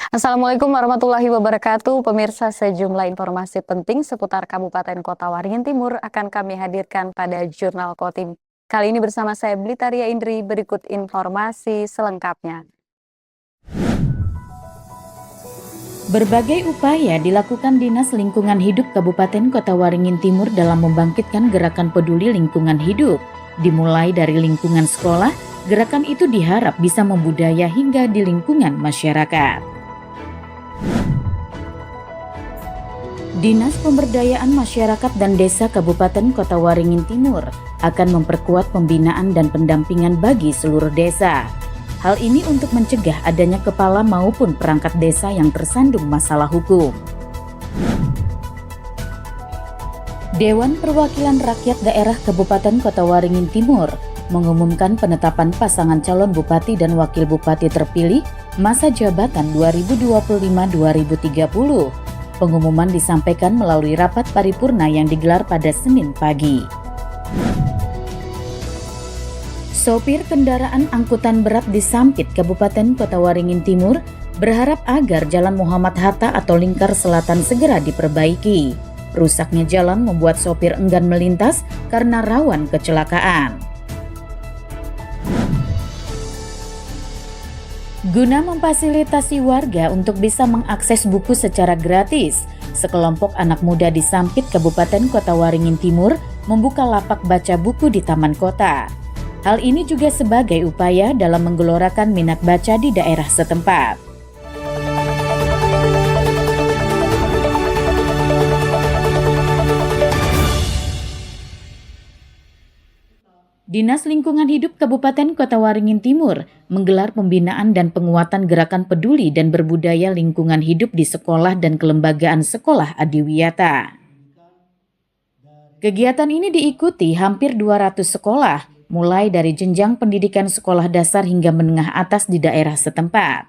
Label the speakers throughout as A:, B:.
A: Assalamualaikum warahmatullahi wabarakatuh. Pemirsa, sejumlah informasi penting seputar Kabupaten Kota Waringin Timur akan kami hadirkan pada Jurnal Kotim. Kali ini bersama saya Blitaria Indri, berikut informasi selengkapnya.
B: Berbagai upaya dilakukan Dinas Lingkungan Hidup Kabupaten Kota Waringin Timur dalam membangkitkan gerakan peduli lingkungan hidup. Dimulai dari lingkungan sekolah, gerakan itu diharap bisa membudaya hingga di lingkungan masyarakat. Dinas Pemberdayaan Masyarakat dan Desa Kabupaten Kota Waringin Timur akan memperkuat pembinaan dan pendampingan bagi seluruh desa. Hal ini untuk mencegah adanya kepala maupun perangkat desa yang tersandung masalah hukum. Dewan Perwakilan Rakyat Daerah Kabupaten Kota Waringin Timur mengumumkan penetapan pasangan calon bupati dan wakil bupati terpilih masa jabatan 2025-2030. Pengumuman disampaikan melalui rapat paripurna yang digelar pada Senin pagi. Sopir kendaraan angkutan berat di Sampit, Kabupaten Kota Waringin Timur, berharap agar Jalan Muhammad Hatta atau Lingkar Selatan segera diperbaiki. Rusaknya jalan membuat sopir enggan melintas karena rawan kecelakaan. Guna memfasilitasi warga untuk bisa mengakses buku secara gratis, sekelompok anak muda di Sampit, Kabupaten Kota Waringin Timur membuka lapak baca buku di Taman Kota. Hal ini juga sebagai upaya dalam menggelorakan minat baca di daerah setempat. Dinas Lingkungan Hidup Kabupaten Kota Waringin Timur menggelar pembinaan dan penguatan gerakan peduli dan berbudaya lingkungan hidup di sekolah dan kelembagaan sekolah adiwiyata. Kegiatan ini diikuti hampir 200 sekolah, mulai dari jenjang pendidikan sekolah dasar hingga menengah atas di daerah setempat.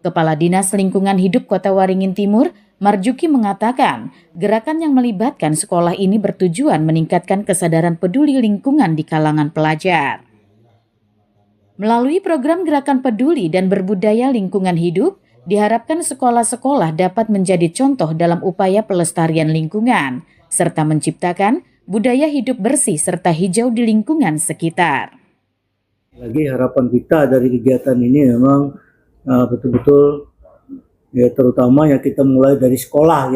B: Kepala Dinas Lingkungan Hidup Kota Waringin Timur, Marjuki, mengatakan gerakan yang melibatkan sekolah ini bertujuan meningkatkan kesadaran peduli lingkungan di kalangan pelajar. Melalui program gerakan peduli dan berbudaya lingkungan hidup, diharapkan sekolah-sekolah dapat menjadi contoh dalam upaya pelestarian lingkungan, serta menciptakan budaya hidup bersih serta hijau di lingkungan sekitar.
C: Lagi harapan kita dari kegiatan ini memang betul-betul ya, terutama ya kita mulai dari sekolah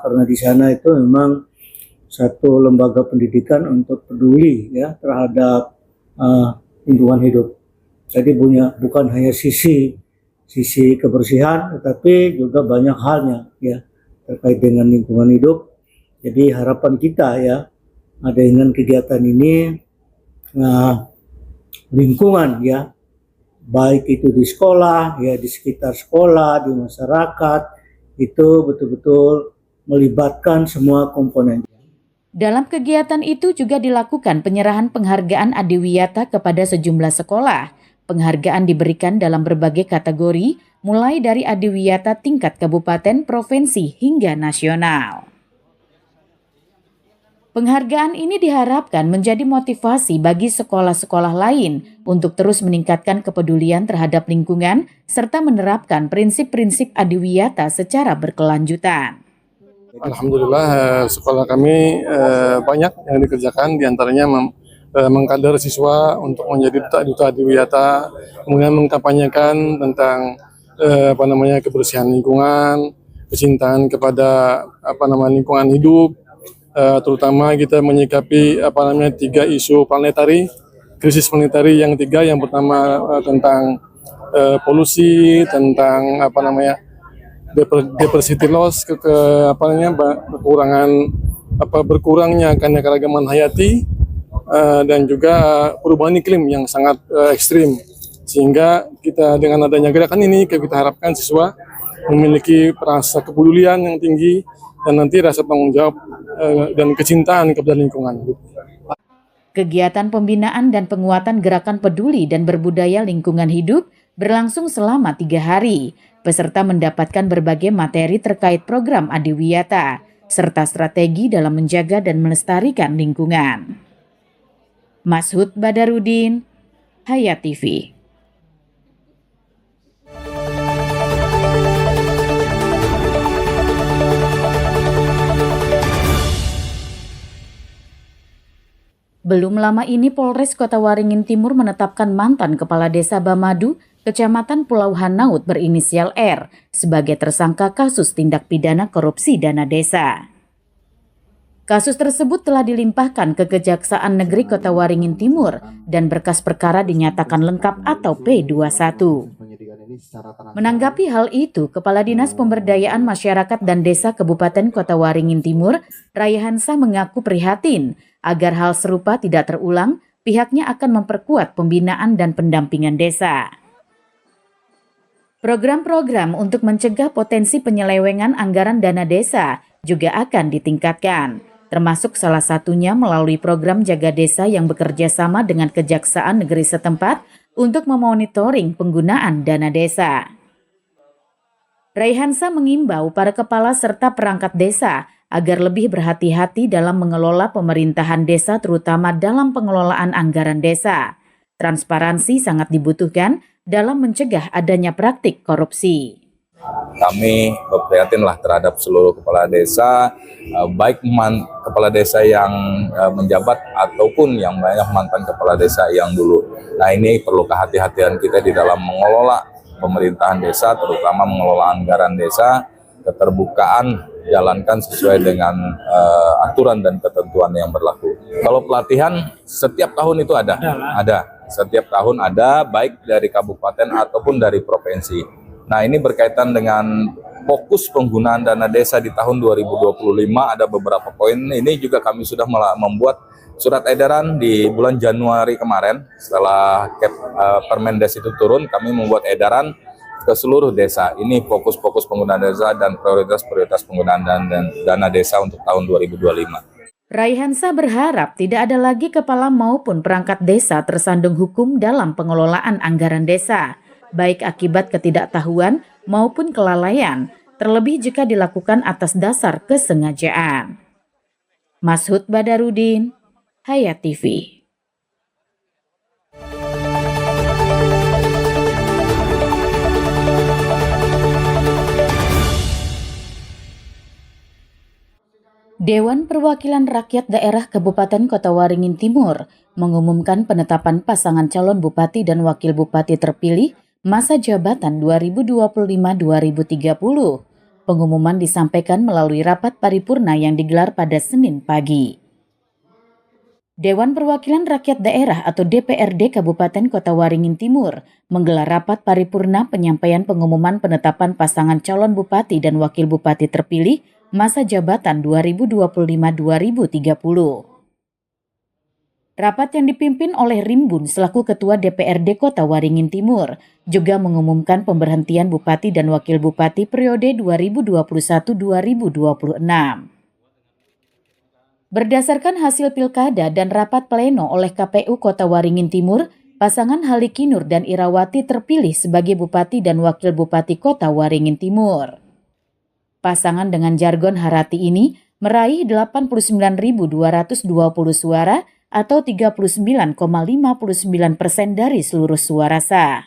C: karena di sana itu memang satu lembaga pendidikan untuk peduli ya terhadap lingkungan hidup. Jadi bukan hanya sisi kebersihan, tetapi juga banyak halnya ya terkait dengan lingkungan hidup. Jadi harapan kita ya dengan kegiatan ini lingkungan ya, baik itu di sekolah, ya di sekitar sekolah, di masyarakat, itu betul-betul melibatkan semua komponen.
B: Dalam kegiatan itu juga dilakukan penyerahan penghargaan adiwiyata kepada sejumlah sekolah. Penghargaan diberikan dalam berbagai kategori, mulai dari adiwiyata tingkat kabupaten, provinsi, hingga nasional. Penghargaan ini diharapkan menjadi motivasi bagi sekolah-sekolah lain untuk terus meningkatkan kepedulian terhadap lingkungan serta menerapkan prinsip-prinsip adiwiyata secara berkelanjutan.
D: Alhamdulillah sekolah kami banyak yang dikerjakan, diantaranya mengkader siswa untuk menjadi duta adiwiyata, kemudian mengkampanyekan tentang kebersihan lingkungan, kecintaan kepada lingkungan hidup. Terutama kita menyikapi 3 isu planetari, krisis planetari yang 3. Yang pertama tentang polusi, tentang diversity loss, berkurangnya keanekaragaman hayati, dan juga perubahan iklim yang sangat ekstrim. Sehingga kita dengan adanya gerakan ini kita harapkan siswa memiliki rasa kepedulian yang tinggi dan nanti rasa tanggung jawab dan kecintaan kepada lingkungan.
B: Kegiatan pembinaan dan penguatan gerakan peduli dan berbudaya lingkungan hidup berlangsung selama 3 hari. Peserta mendapatkan berbagai materi terkait program adiwiyata, serta strategi dalam menjaga dan melestarikan lingkungan. Mashud Badarudin, Hayat TV. Belum lama ini Polres Kota Waringin Timur menetapkan mantan Kepala Desa Bamadu, Kecamatan Pulau Hanaut berinisial R, sebagai tersangka kasus tindak pidana korupsi dana desa. Kasus tersebut telah dilimpahkan ke Kejaksaan Negeri Kota Waringin Timur dan berkas perkara dinyatakan lengkap atau P21. Menanggapi hal itu, Kepala Dinas Pemberdayaan Masyarakat dan Desa Kabupaten Kota Waringin Timur, Raihansa mengaku prihatin agar hal serupa tidak terulang. Pihaknya akan memperkuat pembinaan dan pendampingan desa. Program-program untuk mencegah potensi penyelewengan anggaran dana desa juga akan ditingkatkan, termasuk salah satunya melalui program Jaga Desa yang bekerja sama dengan Kejaksaan Negeri setempat untuk memonitoring penggunaan dana desa. Raihansa mengimbau para kepala serta perangkat desa agar lebih berhati-hati dalam mengelola pemerintahan desa, terutama dalam pengelolaan anggaran desa. Transparansi sangat dibutuhkan dalam mencegah adanya praktik korupsi.
E: Kami prihatinlah terhadap seluruh kepala desa, baik kepala desa yang menjabat ataupun yang banyak mantan kepala desa yang dulu. Nah, ini perlu kehati-hatian kita di dalam mengelola pemerintahan desa, terutama mengelola anggaran desa, keterbukaan, jalankan sesuai dengan aturan dan ketentuan yang berlaku. Kalau pelatihan setiap tahun itu ada. Setiap tahun ada, baik dari kabupaten ataupun dari provinsi. Nah, ini berkaitan dengan fokus penggunaan dana desa di tahun 2025, ada beberapa poin. Ini juga kami sudah membuat surat edaran di bulan Januari kemarin. Setelah Permendes itu turun, kami membuat edaran ke seluruh desa. Ini fokus-fokus penggunaan desa dan prioritas-prioritas penggunaan dana desa untuk tahun 2025.
B: Raihansa berharap tidak ada lagi kepala maupun perangkat desa tersandung hukum dalam pengelolaan anggaran desa, baik akibat ketidaktahuan maupun kelalaian, terlebih jika dilakukan atas dasar kesengajaan. Mashud Badarudin, Hayat TV. Dewan Perwakilan Rakyat Daerah Kabupaten Kota Waringin Timur mengumumkan penetapan pasangan calon bupati dan wakil bupati terpilih masa jabatan 2025-2030. Pengumuman disampaikan melalui rapat paripurna yang digelar pada Senin pagi. Dewan Perwakilan Rakyat Daerah atau DPRD Kabupaten Kota Waringin Timur menggelar rapat paripurna penyampaian pengumuman penetapan pasangan calon bupati dan wakil bupati terpilih masa jabatan 2025-2030. Rapat yang dipimpin oleh Rimbun selaku Ketua DPRD Kota Waringin Timur juga mengumumkan pemberhentian Bupati dan Wakil Bupati periode 2021-2026. Berdasarkan hasil pilkada dan rapat pleno oleh KPU Kota Waringin Timur, pasangan Haliki Nur dan Irawati terpilih sebagai Bupati dan Wakil Bupati Kota Waringin Timur. Pasangan dengan jargon Harati ini meraih 89.220 suara atau 39,59% dari seluruh suara sah.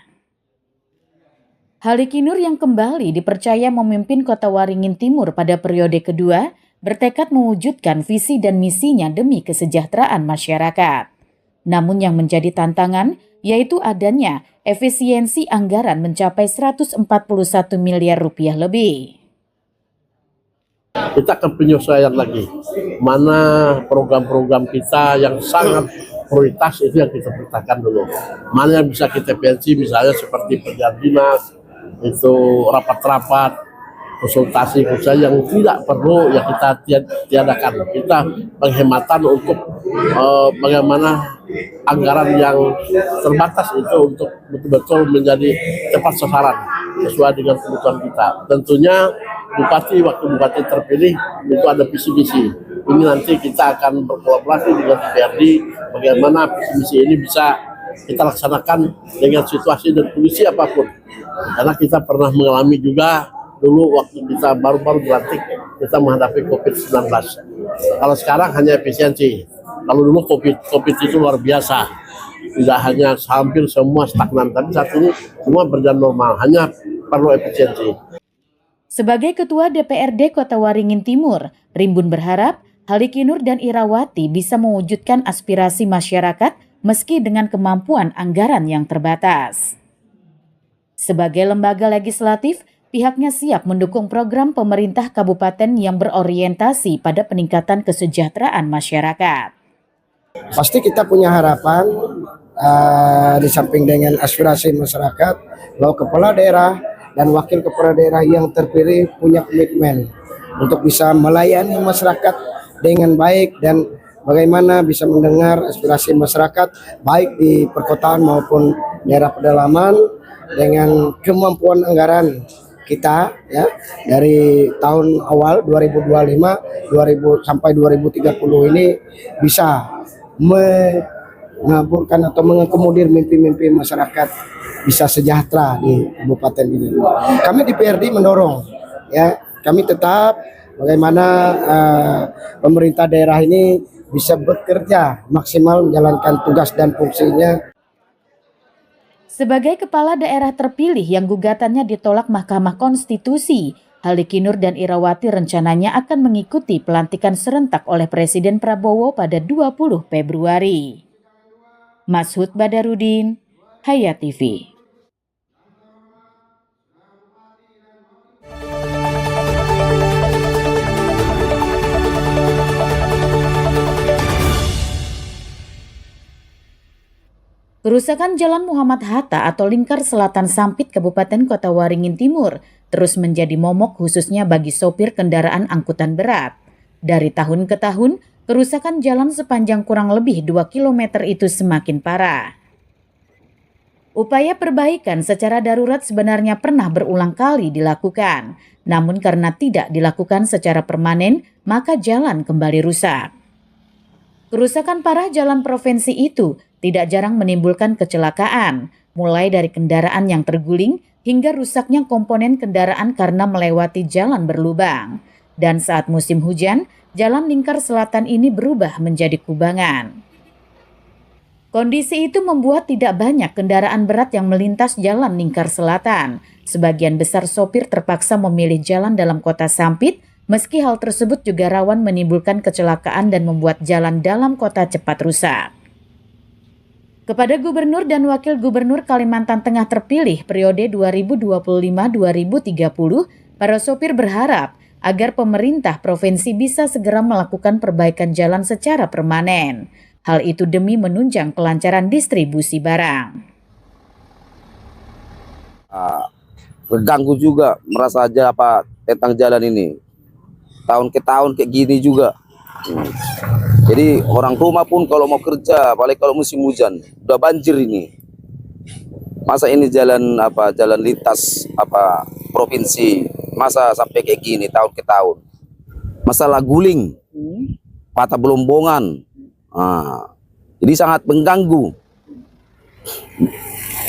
B: Haliki Nur yang kembali dipercaya memimpin Kota Waringin Timur pada periode kedua, bertekad mewujudkan visi dan misinya demi kesejahteraan masyarakat. Namun yang menjadi tantangan yaitu adanya efisiensi anggaran mencapai 141 miliar rupiah lebih.
F: Kita akan penyesuaian lagi, mana program-program kita yang sangat prioritas itu yang kita petakan dulu. Mana yang bisa kita pensi, misalnya seperti perjalanan dinas, itu rapat-rapat, konsultasi yang tidak perlu ya kita tiadakan. Kita penghematan untuk bagaimana anggaran yang terbatas itu untuk betul-betul menjadi tepat sasaran sesuai dengan kebutuhan kita. Tentunya bupati, wakil bupati terpilih itu ada visi misi. Ini nanti kita akan berkolaborasi dengan DPRD bagaimana visi misi ini bisa kita laksanakan dengan situasi dan kondisi apapun. Karena kita pernah mengalami juga dulu waktu kita baru-baru dilantik kita menghadapi COVID-19. Kalau sekarang hanya efisiensi. Kalau dulu COVID itu luar biasa. Tidak hanya hampir semua stagnan, tapi saat ini semua berjalan normal. Hanya perlu efisiensi.
B: Sebagai Ketua DPRD Kota Waringin Timur, Rimbun berharap Haliki Nur dan Irawati bisa mewujudkan aspirasi masyarakat meski dengan kemampuan anggaran yang terbatas. Sebagai lembaga legislatif, pihaknya siap mendukung program pemerintah kabupaten yang berorientasi pada peningkatan kesejahteraan masyarakat.
G: Pasti kita punya harapan di samping dengan aspirasi masyarakat bahwa kepala daerah dan wakil kepala daerah yang terpilih punya komitmen untuk bisa melayani masyarakat dengan baik dan bagaimana bisa mendengar aspirasi masyarakat baik di perkotaan maupun daerah pedalaman dengan kemampuan anggaran kita ya dari tahun awal 2025 sampai 2030 ini bisa mengaburkan atau mengakomodir mimpi-mimpi masyarakat bisa sejahtera di kabupaten ini. Kami di PRD mendorong ya, kami tetap bagaimana pemerintah daerah ini bisa bekerja maksimal menjalankan tugas dan fungsinya.
B: Sebagai kepala daerah terpilih yang gugatannya ditolak Mahkamah Konstitusi, Haliki Nur dan Irawati rencananya akan mengikuti pelantikan serentak oleh Presiden Prabowo pada 20 Februari. Mashud Badarudin, Hayat TV. Kerusakan Jalan Muhammad Hatta atau Lingkar Selatan Sampit Kabupaten Kota Waringin Timur terus menjadi momok khususnya bagi sopir kendaraan angkutan berat. Dari tahun ke tahun, kerusakan jalan sepanjang kurang lebih 2 km itu semakin parah. Upaya perbaikan secara darurat sebenarnya pernah berulang kali dilakukan, namun karena tidak dilakukan secara permanen, maka jalan kembali rusak. Kerusakan parah jalan provinsi itu tidak jarang menimbulkan kecelakaan, mulai dari kendaraan yang terguling hingga rusaknya komponen kendaraan karena melewati jalan berlubang. Dan saat musim hujan, jalan Lingkar Selatan ini berubah menjadi kubangan. Kondisi itu membuat tidak banyak kendaraan berat yang melintas jalan Lingkar Selatan. Sebagian besar sopir terpaksa memilih jalan dalam kota Sampit, meski hal tersebut juga rawan menimbulkan kecelakaan dan membuat jalan dalam kota cepat rusak. Kepada Gubernur dan Wakil Gubernur Kalimantan Tengah terpilih periode 2025-2030, para sopir berharap agar pemerintah provinsi bisa segera melakukan perbaikan jalan secara permanen. Hal itu demi menunjang kelancaran distribusi barang.
H: Terganggu juga merasa aja tentang jalan ini. Tahun ke tahun kayak gini juga. Jadi orang rumah pun kalau mau kerja, apalagi kalau musim hujan, udah banjir ini. Masa ini jalan lintas provinsi, masa sampai kayak gini tahun ke tahun. Masalah guling, patah belombongan, jadi sangat mengganggu.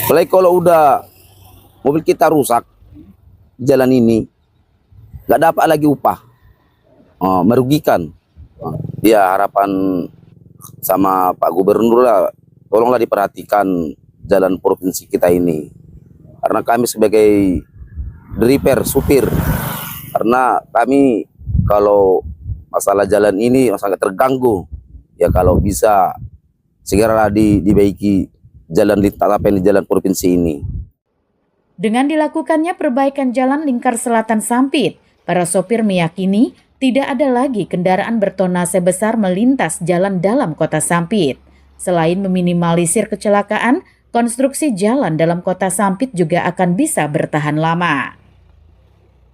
H: Apalagi kalau udah mobil kita rusak, jalan ini nggak dapat lagi upah, merugikan. Ya harapan sama Pak Gubernur lah, tolonglah diperhatikan jalan provinsi kita ini. Karena kami sebagai driver, supir, karena kami kalau masalah jalan ini sangat terganggu. Ya kalau bisa segera dibaiki jalan lintas di jalan provinsi ini.
B: Dengan dilakukannya perbaikan jalan Lingkar Selatan Sampit, para sopir meyakini tidak ada lagi kendaraan bertonase besar melintas jalan dalam kota Sampit. Selain meminimalisir kecelakaan, konstruksi jalan dalam kota Sampit juga akan bisa bertahan lama.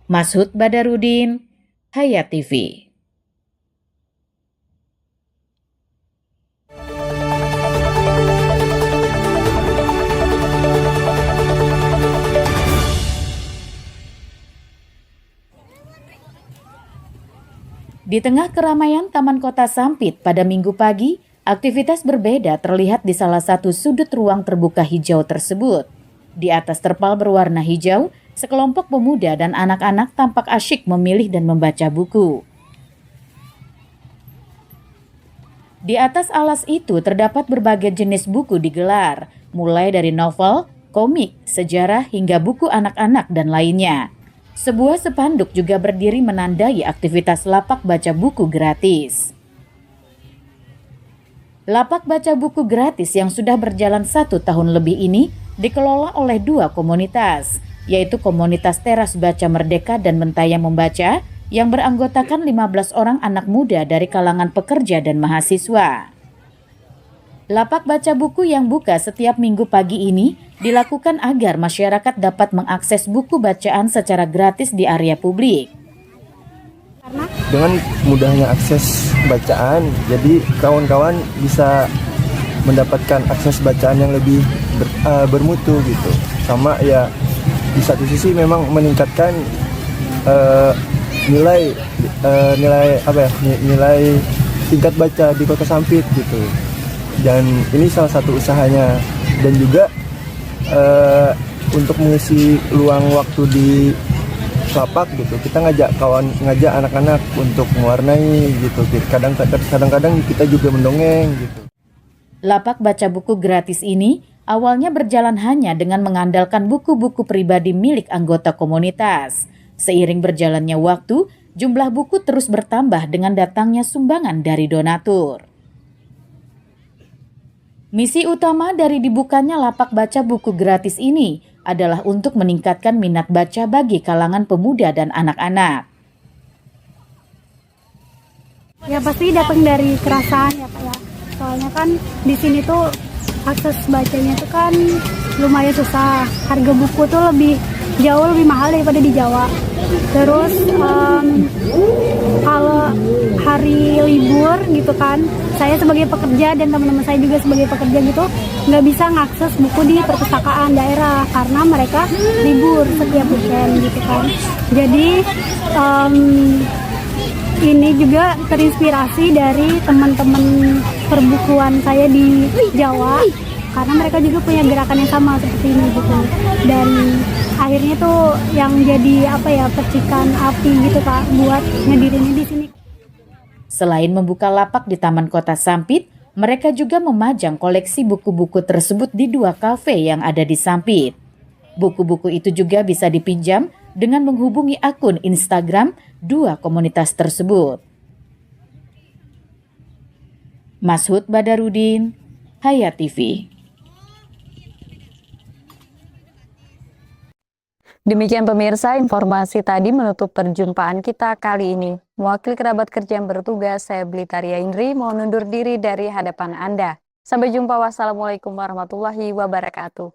B: Mashud Badarudin, Hayat TV. Di tengah keramaian Taman Kota Sampit pada Minggu pagi, aktivitas berbeda terlihat di salah satu sudut ruang terbuka hijau tersebut. Di atas terpal berwarna hijau, sekelompok pemuda dan anak-anak tampak asyik memilih dan membaca buku. Di atas alas itu terdapat berbagai jenis buku digelar, mulai dari novel, komik, sejarah hingga buku anak-anak dan lainnya. Sebuah spanduk juga berdiri menandai aktivitas lapak baca buku gratis. Lapak baca buku gratis yang sudah berjalan 1 tahun lebih ini dikelola oleh 2 komunitas, yaitu komunitas Teras Baca Merdeka dan Mentayang Membaca yang beranggotakan 15 orang anak muda dari kalangan pekerja dan mahasiswa. Lapak baca buku yang buka setiap minggu pagi ini dilakukan agar masyarakat dapat mengakses buku bacaan secara gratis di area publik.
I: Dengan mudahnya akses bacaan, jadi kawan-kawan bisa mendapatkan akses bacaan yang lebih bermutu gitu. Sama ya, di satu sisi memang meningkatkan nilai tingkat baca di Kota Sampit gitu. Dan ini salah satu usahanya, dan juga untuk mengisi luang waktu di lapak gitu, kita ngajak anak-anak untuk mewarnai gitu. Kadang-kadang kita juga mendongeng gitu.
B: Lapak baca buku gratis ini awalnya berjalan hanya dengan mengandalkan buku-buku pribadi milik anggota komunitas. Seiring berjalannya waktu, jumlah buku terus bertambah dengan datangnya sumbangan dari donatur. Misi utama dari dibukanya lapak baca buku gratis ini adalah untuk meningkatkan minat baca bagi kalangan pemuda dan anak-anak.
J: Ya pasti datang dari kerasaan ya Pak ya. Soalnya kan di sini tuh akses bacanya tuh kan lumayan susah. Harga buku tuh jauh lebih mahal daripada di Jawa. Terus kalau hari libur gitu kan, saya sebagai pekerja dan teman-teman saya juga sebagai pekerja gitu nggak bisa ngakses buku di perpustakaan daerah karena mereka libur setiap weekend gitu kan. Jadi ini juga terinspirasi dari teman-teman perbukuan saya di Jawa karena mereka juga punya gerakan yang sama seperti ini gitu. Dan akhirnya tuh yang jadi percikan api gitu Kak buat ngedirinnya di sini.
B: Selain membuka lapak di Taman Kota Sampit, mereka juga memajang koleksi buku-buku tersebut di 2 kafe yang ada di Sampit. Buku-buku itu juga bisa dipinjam dengan menghubungi akun Instagram 2 komunitas tersebut. Mashud Badarudin, Hayat TV.
A: Demikian pemirsa, informasi tadi menutup perjumpaan kita kali ini. Mewakili kerabat kerja yang bertugas, saya Blitaria Indri mohon undur diri dari hadapan Anda. Sampai jumpa, wassalamualaikum warahmatullahi wabarakatuh.